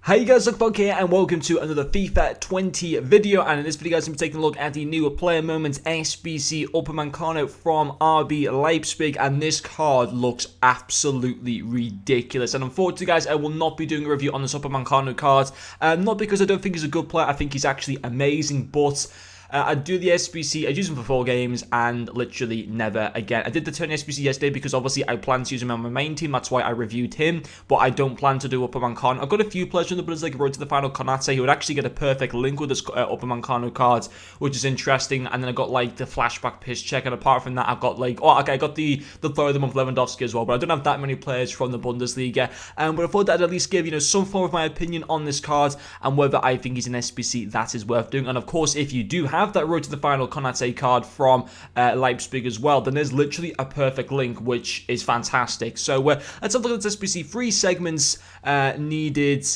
Hey guys, Luckbug here and welcome to another FIFA 20 video, and in this video guys I'm taking a look at the new player moments SBC Upamecano from RB Leipzig, and this card looks absolutely ridiculous. And unfortunately guys, I will not be doing a review on this Upamecano card, not because I don't think he's a good player. I think he's actually amazing, but I do the SBC, I use him for 4 games and literally never again. I did the turn SBC yesterday because obviously I plan to use him on my main team, that's why I reviewed him, but I don't plan to do Upamecano. I've got a few players in the Bundesliga road to the final Konate who would actually get a perfect link with this Upamecano card, which is interesting. And then I got like the flashback piss check, and apart from that I've got like, oh okay, I got the player of the month Lewandowski as well, but I don't have that many players from the Bundesliga. But I thought that I'd at least give, some form of my opinion on this card and whether I think he's an SBC that is worth doing. And of course, if you do have that road to the final Konate card from Leipzig as well, then there's literally a perfect link, which is fantastic. So let's have a look at this SBC. 3 segments needed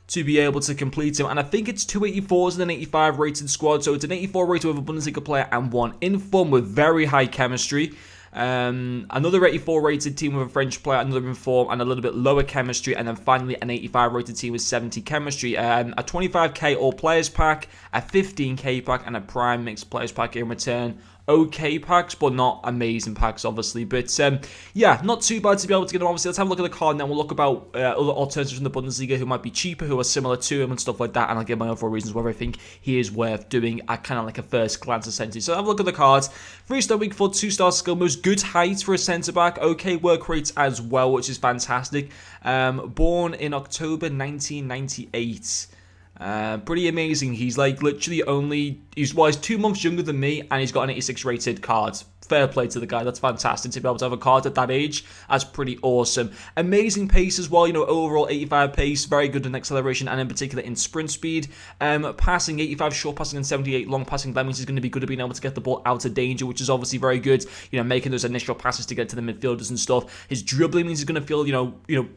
to be able to complete him, and I think it's 2 84s and an 85 rated squad. So it's an 84 rated with a Bundesliga player and 1 in form with very high chemistry. Another 84 rated team with a French player, another in form and a little bit lower chemistry, and then finally an 85 rated team with 70 chemistry. A 25k all players pack, a 15k pack, and a prime mixed players pack in return. Okay packs, but not amazing packs, obviously. But yeah, not too bad to be able to get them. Obviously, let's have a look at the card, and then we'll look about other alternatives from the Bundesliga who might be cheaper, who are similar to him and stuff like that. And I'll give my overall reasons whether I think he is worth doing at kind of like a first glance essentially. So have a look at the cards. 3-star weak foot, 2-star skill moves, good height for a centre back, okay work rates as well, which is fantastic. Born in October 1998. Pretty amazing. He's like literally he's 2 months younger than me, and he's got an 86 rated card. Fair play to the guy. That's fantastic to be able to have a card at that age. That's pretty awesome. Amazing pace as well. Overall 85 pace, very good in acceleration and in particular in sprint speed. Passing 85 short passing and 78 long passing. That means he's going to be good at being able to get the ball out of danger, which is obviously very good. Making those initial passes to get to the midfielders and stuff. His dribbling means he's going to feel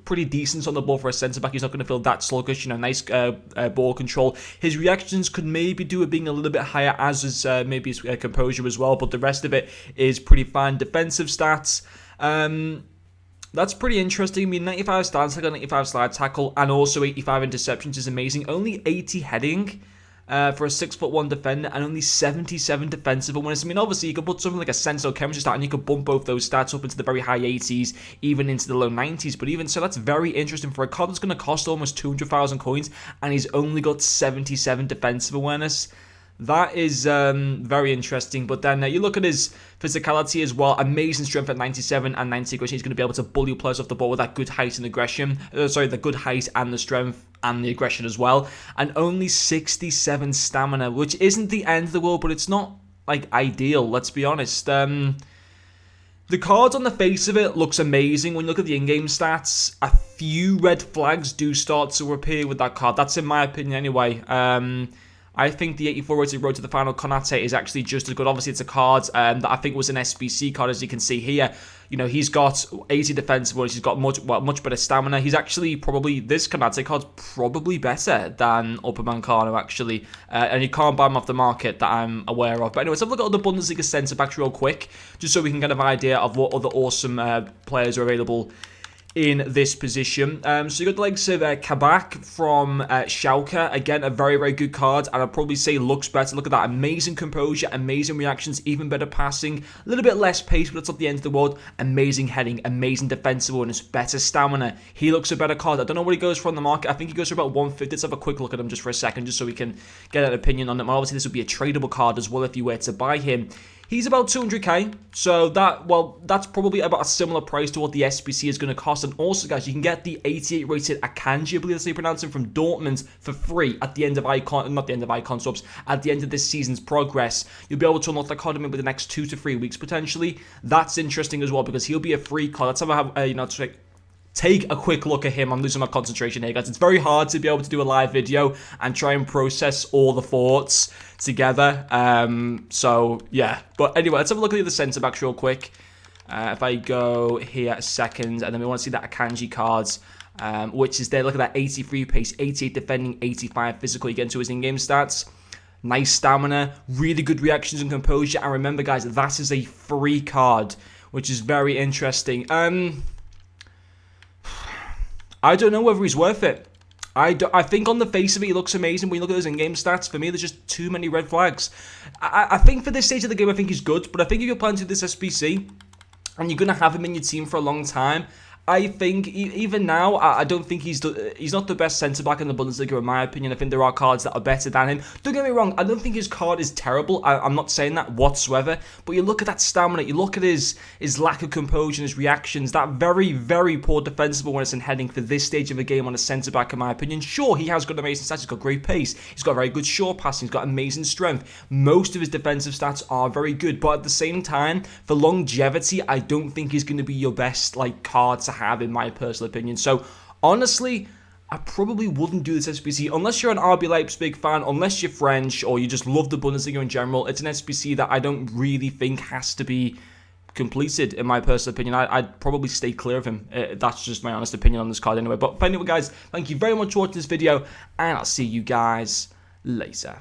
pretty decent on the ball for a centre back. He's not going to feel that sluggish. Nice ball control. His reactions could maybe do with being a little bit higher, as is maybe his composure as well. But the rest of it is pretty fine. Defensive stats, that's pretty interesting. I mean, 95 stance tackle, 95 slide tackle, and also 85 interceptions is amazing. Only 80 heading for a 6'1" defender, and only 77 defensive awareness. I mean, obviously you could put something like a sense or chemistry stat, and you could bump both those stats up into the very high 80s, even into the low 90s. But even so, that's very interesting for a card that's going to cost almost 200,000 coins, and he's only got 77 defensive awareness. That is very interesting. But then you look at his physicality as well. Amazing strength at 97 and 90 aggression. He's going to be able to bully players off the ball with that good height and aggression. The good height and the strength and the aggression as well. And only 67 stamina, which isn't the end of the world, but it's not like ideal, let's be honest. The card on the face of it looks amazing. When you look at the in-game stats, a few red flags do start to appear with that card. That's in my opinion anyway. I think the 84 rated road to the final Konate is actually just as good. Obviously, it's a card that I think was an SBC card, as you can see here. He's got 80 defensive, he's got much better stamina. He's actually probably, this Konate card's probably better than Upamecano, actually. And you can't buy him off the market that I'm aware of. But anyways, have a look at other Bundesliga centre backs real quick, just so we can get an idea of what other awesome players are available in this position. So you got the likes of Kabak from Schalke. Again, a very, very good card, and I'd probably say looks better. Look at that. Amazing composure, amazing reactions, even better passing. A little bit less pace, but it's not the end of the world. Amazing heading, amazing defensive awareness, better stamina. He looks a better card. I don't know what he goes for on the market. I think he goes for about 150. Let's have a quick look at him just for a second, just so we can get an opinion on him. Obviously, this would be a tradable card as well if you were to buy him. He's about 200k, so that's probably about a similar price to what the SBC is going to cost. And also, guys, you can get the 88 rated Akanji, I believe that's how you pronounce him, from Dortmund for free at the end of at the end of this season's progress. You'll be able to unlock that card in the next 2 to 3 weeks potentially. That's interesting as well because he'll be a free card. Let's have a take a quick look at him. I'm losing my concentration here, guys. It's very hard to be able to do a live video and try and process all the thoughts together. So, yeah. But anyway, let's have a look at the other centre backs real quick. If I go here a second, and then we want to see that Akanji cards, which is there. Look at that 83 pace, 88 defending, 85 physical. You get into his in-game stats. Nice stamina, really good reactions and composure. And remember, guys, that is a free card, which is very interesting. I don't know whether he's worth it. I think on the face of it, he looks amazing. When you look at his in-game stats, for me, there's just too many red flags. I think for this stage of the game, I think he's good. But I think if you're playing through this SBC, and you're going to have him in your team for a long time, I think even now, I don't think he's not the best centre-back in the Bundesliga, in my opinion. I think there are cards that are better than him. Don't get me wrong, I don't think his card is terrible. I'm not saying that whatsoever. But you look at that stamina, you look at his lack of composure and his reactions, that very, very poor defensive awareness and heading for this stage of the game on a centre-back, in my opinion. Sure, he has got amazing stats. He's got great pace. He's got very good short passing. He's got amazing strength. Most of his defensive stats are very good. But at the same time, for longevity, I don't think he's going to be your best card to have, in my personal opinion. So honestly, I probably wouldn't do this SBC unless you're an RB Leipzig fan, unless you're French, or you just love the Bundesliga in general. It's an SBC that I don't really think has to be completed, in my personal opinion. I'd probably stay clear of him. That's just my honest opinion on this card anyway. But anyway, guys, thank you very much for watching this video, and I'll see you guys later.